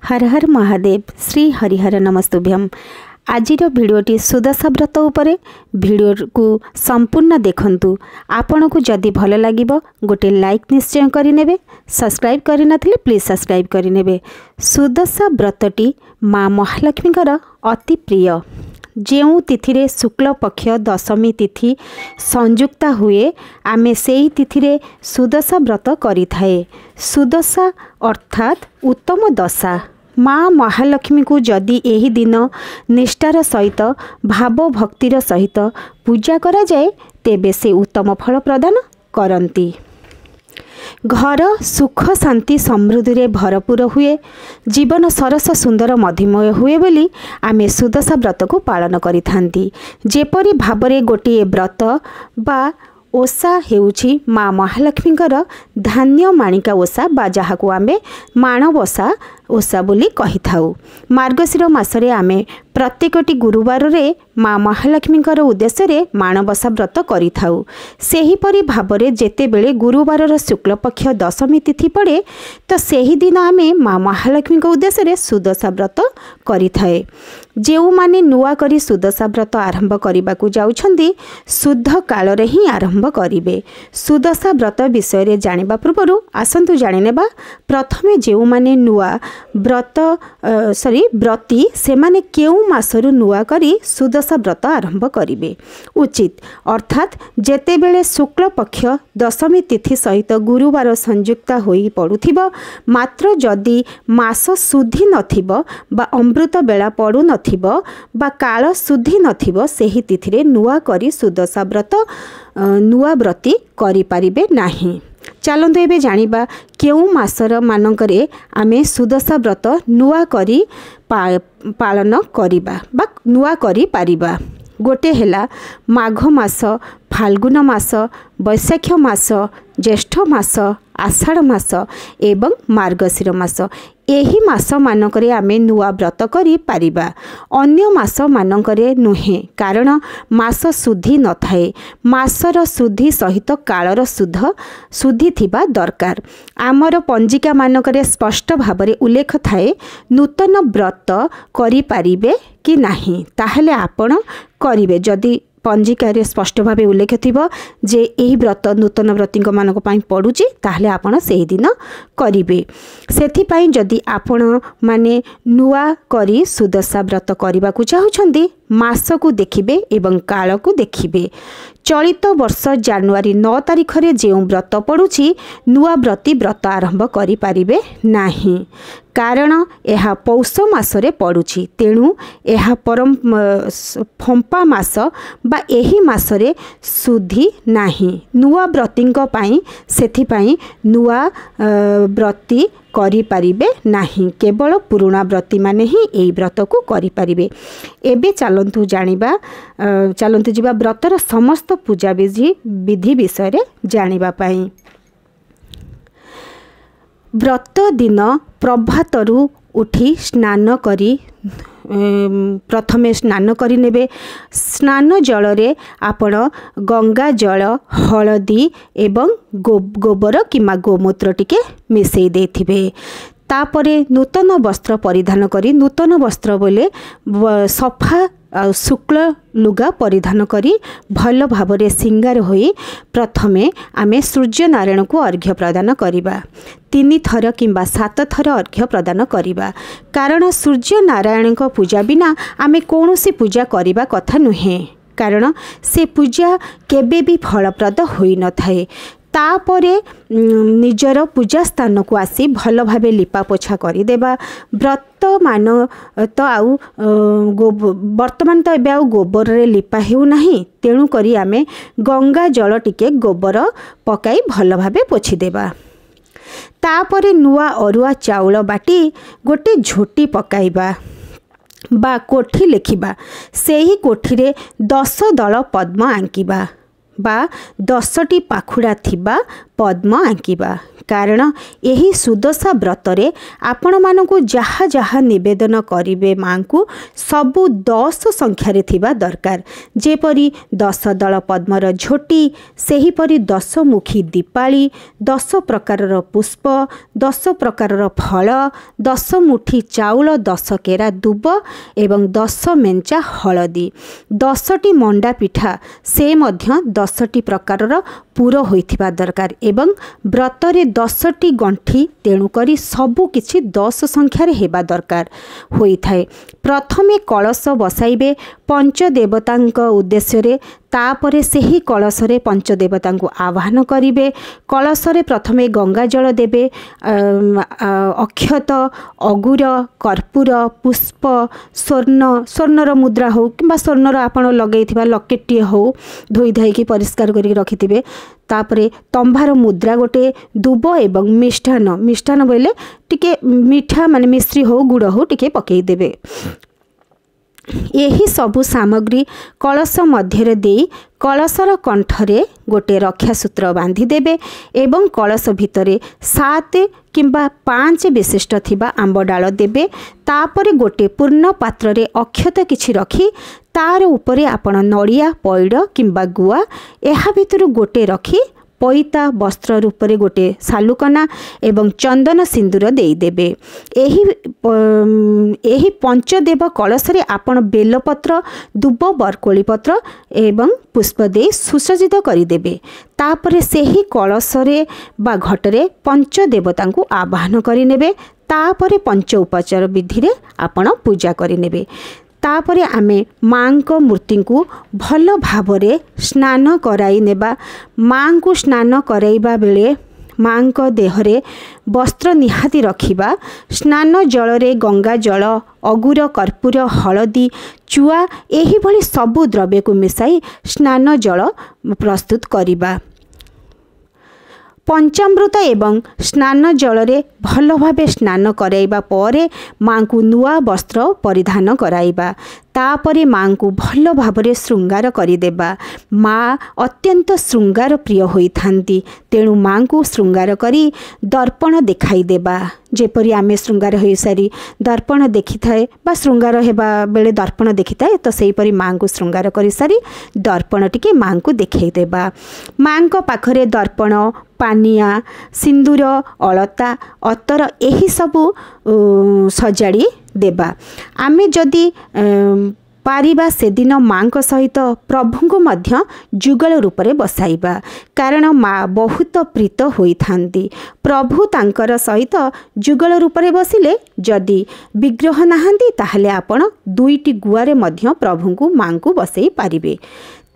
हर हर महादेव श्री हरिहर नमस्तुभ्यम। आजिर भिडियोटी सुदशा व्रत उपरे भिडियो को संपूर्ण देखंतु। आपन को जदि भल लागिबो गोटे लाइक निश्चय करिनेबे। सब्सक्राइब करि नथिले प्लीज सब्सक्राइब करिनेबे। सुदशा व्रतटी माँ महालक्ष्मीकर अति प्रिय। जेउ तिथिरे शुक्ल पक्ष दशमी तिथि संयुक्ता हुए आमे सेही तिथिरे सुदशा व्रत करि थाए। सुदशा अर्थात उत्तम दशा। माँ महालक्ष्मी को जदि एही दिन निष्ठार सहित भाव भक्तिर सहित पूजा करा जाए तेबे से उत्तम फल प्रदान करती। घर सुख शांति समृद्धि रे भरपूर हुए, जीवन सरस सुंदर मधुमय हुए बोली आमे सुदशा व्रत को पालन करि थांती। जेपरि भाबरे गोटे व्रत बा ओषा हेउछि माँ महालक्ष्मीकर धान्य माणिका ओषा बा जहाको आमे माणबसा ओषा बोली कहि थाउ। मार्गशीर मासरे आमे प्रत्येकटी गुरुवार रे माँ महालक्ष्मीकर उद्देश्य रे माणबसा व्रत करि थाउ। सेही परि भाबरे जेतेबेले गुरुवारर शुक्ल पक्ष दशमी तिथि पड़े तो सेही दिन आमे माँ महालक्ष्मी उद्देश्य रे सुदशा व्रत करि थाए। जेउ माने नुआ करी सुदशा व्रत आरंभ करबाकू जाउछंदी शुद्ध काल रे ही आरंभ करिवे। सुदशा व्रत विषय रे जानिबा पूर्वरु आसंतु जानिनेबा। प्रथमे जेउ माने नुआ व्रत व्रती से माने केउ मासरु नुआ करी सुदशा व्रत आरंभ करिवे उचित। अर्थात जेतेबेले शुक्ल पक्ष दशमी तिथि सहित गुरुवार संयुक्ता होई पड़ुथिबो, मात्र जदि मास शुद्धि नथिबो बा अमृत बेला पड़ु नथिबो बा काल शुद्धि नथिबो सेही तिथिरे नुआ करी सुदशा व्रत नुआ व्रती करि पारिबे नाही। चलतु एबे जानिबा केउ मासर मानकरे आमे सुदशा व्रत नुआ करी पालन करिबा बा नुआ करि पारिबा। गोटे हेला माघ मास, फाल्गुन मास, वैशाख मास, ज्येष्ठ मास, आषाढ़ मास एवं मार्गशीर मास। एही मास मानकरे आमे नुआ व्रत करि पारिबा। अन्य मास मानकरे नुहे, कारण मास शुद्धि न थाए। मासर शुद्धि सहित कालर शुद्धि थिबा दरकार। आमर पंजिका मानकरे स्पष्ट भावरे उल्लेख थाए नूतन व्रत करि पारिबे कि नाही, ताहले आपण करिवे। जदि पंजिकार स्पष्ट भाव उल्लेख थिबो जे एही व्रत नूतन व्रतीक मानक पई पड़ुची ताहले आपण सेही दिन करिवे। सेथि पई जदि आपण माने नुआ करी सुदशा व्रत करबा को चाहुछंदी मास को देखिबे एवं काल को देखिबे। चलित वर्ष जानुआरी 9 तारिख रे जे व्रत पड़ुची नुआ व्रती व्रत आरंभ करि पारिबे नाही, कारण यह पौष मासरे पड़ुची। तेणु यह परम फंपा मास बा एही मासरे शुद्धि नाही। नुआ व्रतींक पई सेथि पई नुआ व्रती करि पारिबे नाही, केवल पुराणा व्रती माने ही एई व्रत को करि पारिबे। एबे चलंतु जानिबा चलंतु जिबा व्रतर समस्त पूजा विधि विषय रे जानिबा पई। व्रत दिन प्रभातरु उठी स्नान करी प्रथमे स्नान करि नेबे। स्नान जल रे आपण गंगा जल, हलदी एवं गोबर किमा गोमूत्र टिके मिसई देथिबे। तापरे नूतन वस्त्र परिधान करी, नूतन वस्त्र बोले सफा शुक्ल लुगा परिधान करी भल भावरे सिंगार होई प्रथमे आमे सूर्य नारायण को अर्घ्य प्रदान करिबा। 3 थर किंबा 7 थर अर्घ्य प्रदान करिबा, कारण सूर्य नारायण को पूजा बिना आमे कौनसी पूजा करिबा कथा नुहे, कारण से पूजा केबे भी फलप्रद होई न थाए। तापरे निजर पूजा स्थान को आसी भल भावे लिपा पोछा करि देबा। व्रत मान तो आउ वर्तमान तो एबे आउ गोबर रे लिपा हेउ नाही, तेणु करी आमे गंगा जल टिके गोबर पकाई भल भावे पोछि देबा। तापरे नुआ अरुआ चाउल बाटी गोटे झोटी पकाइबा बा कोठी लेखिबा। सेही कोठी रे 10 दल पद्म आंकिबा बा 10टी पाखुड़ा थिबा पद्म आंकिबा। कारण यही सुदशा व्रतरे आपण मानकु जहा जहा निवेदन करिवे मां को सबु 10 संख्यारे थिबा दरकार। जेपरी 10 दल पद्मर झोटी, सेहीपरि 10 मुखी दीपाली, 10 प्रकारर पुष्प, 10 प्रकारर फल, 10 मुठी चाउल, 10 केरा दुब एवं 10 मेंचा हलदी, 10टी मंडा पिठा से मध्य 10टी प्रकारर पुर होइथिबा दरकार एवं व्रतरे 10टी गंठी तेणुकरी सबु किछि 10 संख्यार हेबा दरकार होइथाए। प्रथमे कलश बसाइबे पंचदेवतांक उद्देश्य तापरे सेही कलशरे पंचदेवतांकु आह्वान करिवे। कलशरे प्रथमे गंगा जल देबे, अक्षत, अगुर, कर्पूर, पुष्प, स्वर्णर मुद्रा हो कि स्वर्णर आपण लगेइथिबा लकेटटी हो धोई धाइकी परिष्कार करिक रखिथिबे। तापरे तंभार मुद्रा गोटे, दुब एवं मिष्ठान बोले टिके मीठा माने मिश्री हो गुड़ हो टिके पकई देबे। यही सबु सामग्री कलश मध्य दे कलशर कंठरे गोटे रक्षा सूत्र बांधी देबे एवं कलश भितरे 7 किंबा 5 विशिष्ट थिबा आंब डाल देबे। तापरे गोटे पूर्ण पात्र रे अक्षत किछि रखी तार उपरे आपण नड़िया, पैड़ किंबा गुआ एहा भितरु गोटे रखी पैता वस्त्र रूपरे गोटे सालुकना एवं चंदन सिंदूर देदेबे। एही पंचदेव कलशरे आपण बेलपत्र, दुब, बरकोली पत्र एवं पुष्प दे सुसज्जित करदेबे। तापरे सेही कलशरे बा घटरे पंचदेवतांकु आवाहन करिनेबे। तापरे पंच उपचार विधि रे आपण पूजा करिनेबे। तापरे आमे मां को मूर्ति को भल भावरे स्नान कराई नेबा। मां को स्नान कराइबा बेले मां को देहरे वस्त्र निहाती रखिबा। स्नान जलरे गंगा जल, अगुर, कर्पूर, हलदी, चुआ एही भली सबु द्रव्य को मिसाई स्नान जल प्रस्तुत करिबा। पंचामृत एवं स्नान जलरे भल भावे स्नान कराइबा परे मां को नुआ वस्त्र परिधान कराइबा। तापरे मां को भल भावरे श्रृंगार करिदेबा। माँ अत्यंत श्रृंगार प्रिय होइथांती, तेणु मां को श्रृंगार करी दर्पण देखाई देबा। जेपरी आमे श्रृंगार होई सारी दर्पण देखि थाए बा श्रृंगार हेबा बेले दर्पण देखि थाए, तो सेही परी मां को श्रृंगार करि सारी दर्पण टिके मां को देखाई देबा। मां को पाखरे दर्पण, पानिया, सिंदूर, अलता, अतर एही सबु सजाड़ी देबा। आमे जदि पारिबा सेदिन मां को सहित प्रभु को मध्य जुगल रूप में बसाइबा। कारण माँ बहुत प्रीत होइथांती। प्रभु तांकर सहित जुगल रूप में बसिले जदि विग्रह नाहांती ताहले आपण 2टी गुआरे मध्य प्रभु को मां को बसई पारिबे।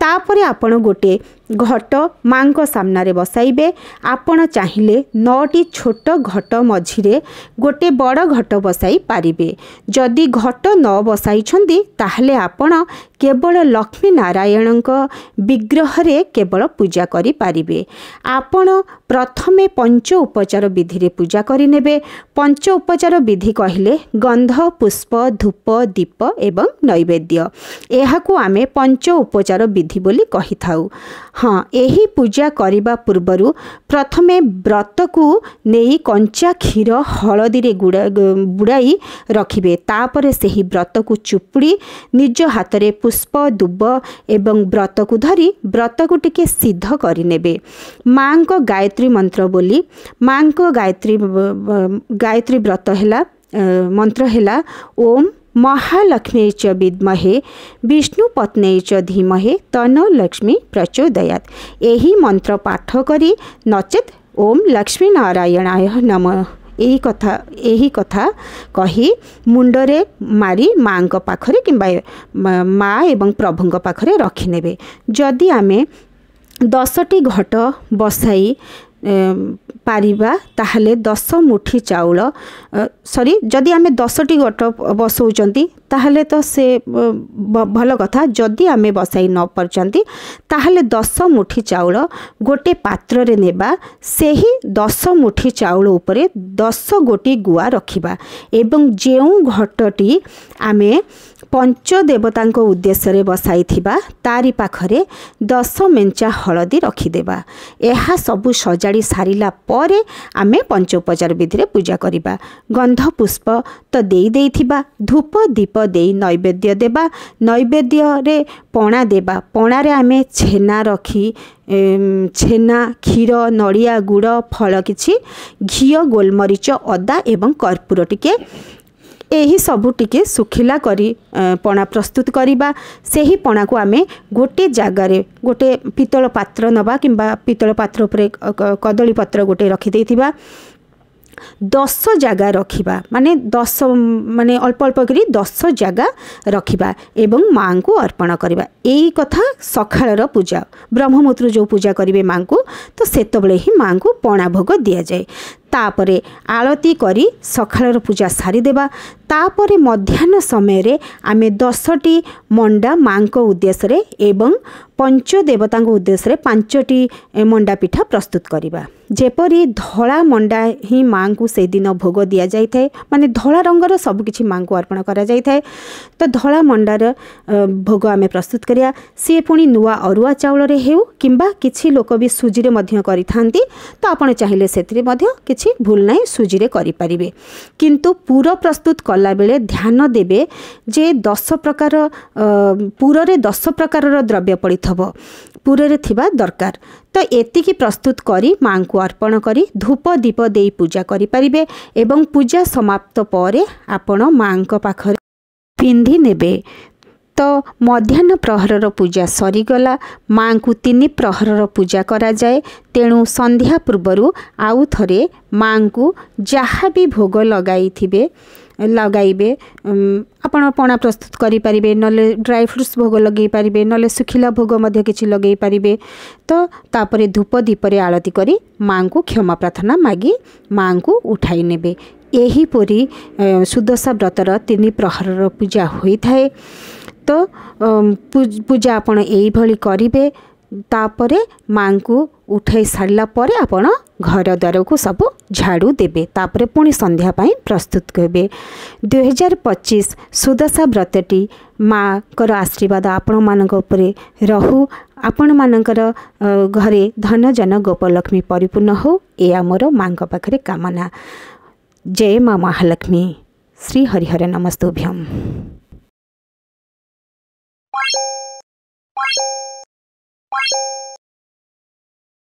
तापरे आपण गोटे घट मां को सामने बसाइबे। आपण चाहिए 9टी छोट घट मझिरे गोटे बड़ घट बसाई पारिबे। जदि घट न बसाई ताहले आपण केवल लक्ष्मी नारायण विग्रह रे केवल पूजा करि पारिबे। आपण प्रथमे पंच उपचार विधि रे पूजा करि नेबे। पंच उपचार विधि कहले गंध, पुष्प, धूप, दीप एवं नैवेद्य। एहाकू आमे पंच उपचार विधि बोली कहि थाउ। हाँ, यही पूजा करिबा पूर्वरु प्रथमे व्रत को नेई कंचा क्षीर हलदी रे बुड़ाई रखिबे। तापरे सेही व्रत को चुपुड़ी निज हाथ रे पुष्प, दुब एवं व्रत को धरी व्रत को टिके सिद्ध करि नेबे। मां को गायत्री मंत्र बोली मां को गायत्री व्रत हैला मंत्र हैला ओम महालक्ष्मी च विद्महे विष्णुपत्नी च धीमहे तन्नो लक्ष्मी प्रचोदयात्। यही मंत्र पाठ करी नचेत ओम लक्ष्मी नारायणाय नमः यही कथा कही मुंडरे मारी मां को पाखरे किंबा माँ एवं प्रभु को पाखरे रखिनेबे। जदि आमे 10टी घट बसाई पारिबा ताहले 10 मुठी चाउल जदि आमे 10टी घट बसौचंती ताहले तो से भल कथा। जदि आमे बसाई न पारचंती ताहले 10 मुठी चाउल गोटे पात्र रे नेबा, सेही 10 मुठी चाउल उपरे 10 गोटी गुआ रखिबा एवं जेउ घटटी आमे पंच देवतांको उद्देश्य रे बसाई थिबा तारी पाखरे 10 मेंचा हलदी रखिदेबा। एहा सबु सजाड़ी सारिला परे आमे पंचोपचार विधि रे पूजा करिबा। गंध पुष्प तो देई थिबा, धूप दीप देई नैवेद्य देबा। नैवेद्य रे पणा देबा। पणा रे आमे छेना रखी छेना क्षीर नड़िया गुड़ फल किछि घी गोलमरीच अदा एवं कर्पूर टिके एही सबु टिके सुखिला करी पणा प्रस्तुत करिबा। सेही पणा को आमे गोटे जगार गोटे पितल पात्र नबा किंबा पितल पात्र उपरे कदली पत्र गोटे रखी देथिबा। 10 जगह रखिबा माने 10 माने अल्प अल्प करी 10 जगह रखिबा एवं मां को अर्पण करिबा। एई कथा सखाळर पूजा ब्रह्ममुत्र जो पूजा करिवे मां को तो सेतबेले ही मां को पणा भोग दिया जाए। तापरे आलती करी सखाळर पूजा सारी देबा। तापरे मध्याह्न समय रे आमे 10टी मंडा मां को उद्देश्य रे एवं पंच देवता उद्देश्य रे 5टी मंडा पिठा प्रस्तुत करिबा। जेपरी धला मंडा ही मां को से दिन भोग दिया जाय थाए, माने धला रंगर सब किछि मां को अर्पण करा जाय थाए। तो धला मंडार भोग आमे प्रस्तुत करिया। सी पुणी नुआ अरुआ चाउल रे हेउ किंबा किछि लोक भी सुजी रे मध्य करि थांती, तो आपण चाहिले सेतरे मध्य किछि भूल नाही सुजी रे करि परिबे। किंतु पूरा प्रस्तुत कला बेले ध्यान देबे जे 10 प्रकार पूरा रे 10 प्रकार द्रव्य पड़ी थबो पूरे रे थिबा दरकार। तो एतिकी प्रस्तुत करी मां को अर्पण करी धूप दीप देई पूजा करि परिबे एवं पूजा समाप्त परे आपण मां को पाखरे पिंधी नेबे। तो मध्याह्न प्रहरर पूजा सरीगला। मां को 3 प्रहरर पूजा करा जाए। तेणु संध्या पूर्वरु आउ थरे मां को जहाँ भी भोग लगाइबे आपण पणा प्रस्तुत करि परिबे, नले ड्राई फ्रूट्स भोग लगे परिबे, नले सुखिला भोग मध्य किछि लगे परिबे। तो तापरे धूप दीप रे आरती करी मां को क्षमा प्रार्थना मागी मां को उठाई नेबे। एही परी सुदशा व्रतर 3 प्रहरर पूजा होई थाए। तो पूजा आपण एई भली करिवे। तापरे मां को उठाई सारला परे आपण घर द्वार को सब झाड़ू देबे। तापरे पुणी संध्या पाई प्रस्तुत करबे। 2025 सुदशा व्रतटी मां कर आशीर्वाद आपण मानक उपरे रहू। आपण मानकर घरे धन जन गोपलक्ष्मी परिपूर्ण हो, ए आमर मां पाखरे कामना। जय मां महालक्ष्मी। श्री हरिहर नमस्तुभ्यम।